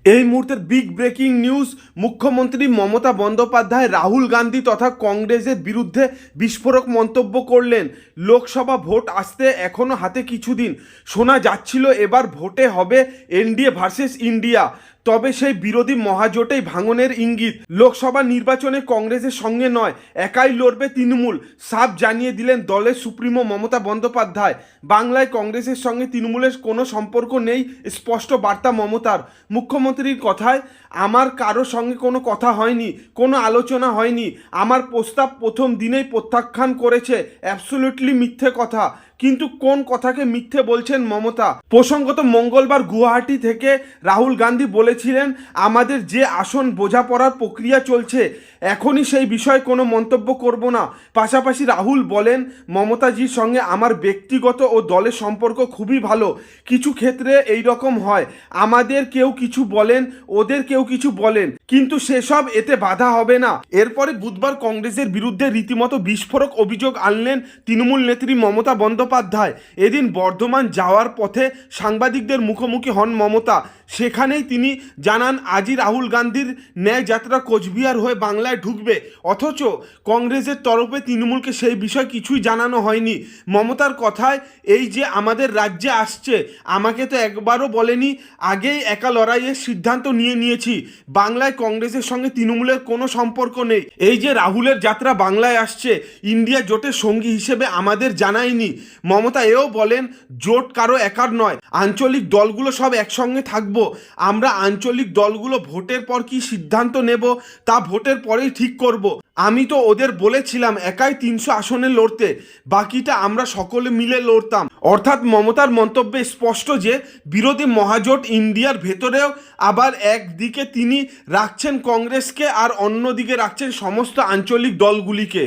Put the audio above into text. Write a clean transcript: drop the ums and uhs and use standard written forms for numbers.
এই মুহূর্তের big breaking news, মুখ্যমন্ত্রী মমতা বন্দ্যোপাধ্যায় রাহুল গান্ধী তথা কংগ্রেসের বিরুদ্ধে বিস্ফোরক মন্তব্য করলেন। লোকসভা ভোট আসতে এখনও হাতে কিছুদিন। শোনা যাচ্ছিল এবার ভোটে হবে এনডিএ ভার্সেস ইন্ডিয়া, তবে সেই বিরোধী মহাজোটেই ভাঙনের ইঙ্গিত। লোকসভা নির্বাচনে কংগ্রেসের সঙ্গে নয়, একাই লড়বে তৃণমূল, সাফ জানিয়ে দিলেন দলের সুপ্রিমো মমতা বন্দ্যোপাধ্যায়। বাংলায় কংগ্রেসের সঙ্গে তৃণমূলের কোনো সম্পর্ক নেই, স্পষ্ট বার্তা মমতার। মুখ্যমন্ত্রীর কথায়, আমার কারো সঙ্গে কোনো কথা হয়নি, কোনো আলোচনা হয়নি, আমার প্রস্তাব প্রথম দিনেই প্রত্যাখ্যান করেছে। অ্যাবসলিউটলি মিথ্যে কথা। কিন্তু কোন কথাকে মিথ্যে বলছেন মমতা? প্রসঙ্গত মঙ্গলবার গুয়াহাটি থেকে রাহুল গান্ধী বলেছিলেন, আমাদের যে আসন বোঝাপড়ার প্রক্রিয়া চলছে, এখনই সেই বিষয়ে কোনো মন্তব্য করব না। পাশাপাশি রাহুল বলেন, মমতাজির সঙ্গে আমার ব্যক্তিগত ও দলের সম্পর্ক খুবই ভালো। কিছু ক্ষেত্রে এই রকম হয়, আমাদের কেউ কিছু বলেন, ওদের কেউ কিছু বলেন, কিন্তু সেসব এতে বাধা হবে না। এরপরে বুধবার কংগ্রেসের বিরুদ্ধে রীতিমতো বিস্ফোরক অভিযোগ আনলেন তৃণমূল নেত্রী মমতা বন্দ্যোপাধ্যায়। এদিন বর্ধমান যাওয়ার পথে সাংবাদিকদের মুখোমুখি হন মমতা। সেখানেই তিনি জানান, আজই রাহুল গান্ধীর ন্যায় যাত্রা কোচবিহার হয়ে বাংলায় ঢুকবে, অথচ কংগ্রেসের তরফে তৃণমূলকে সেই বিষয় কিছুই জানানো হয়নি। মমতার কথায়, এই যে আমাদের রাজ্যে আসছে, আমাকে তো একবারও বলেনি, আগেই একা লড়াইয়ের সিদ্ধান্ত নিয়েছি। বাংলায় কংগ্রেসের সঙ্গে তৃণমূলের কোনো সম্পর্ক নেই। এই যে রাহুলের যাত্রা বাংলায় আসছে, ইন্ডিয়া জোটের সঙ্গী হিসেবে আমাদের জানায়নি। মমতা এও বলেন, জোট কারো একার নয়, আঞ্চলিক দলগুলো সব একসঙ্গে থাকবো। আমরা আঞ্চলিক দলগুলো ভোটের পর কি সিদ্ধান্ত নেব তা ভোটের পরেই ঠিক করব। আমি তো ওদের বলেছিলাম একাই 300 আসনে লড়তে, বাকিটা আমরা সকলে মিলে লড়তাম। অর্থাৎ মমতার মন্তব্যে স্পষ্ট যে বিরোধী মহাজোট ইন্ডিয়ার ভেতরেও আবার একদিকে তিনি রাখছেন কংগ্রেসকে আর অন্যদিকে রাখছেন সমস্ত আঞ্চলিক দলগুলিকে।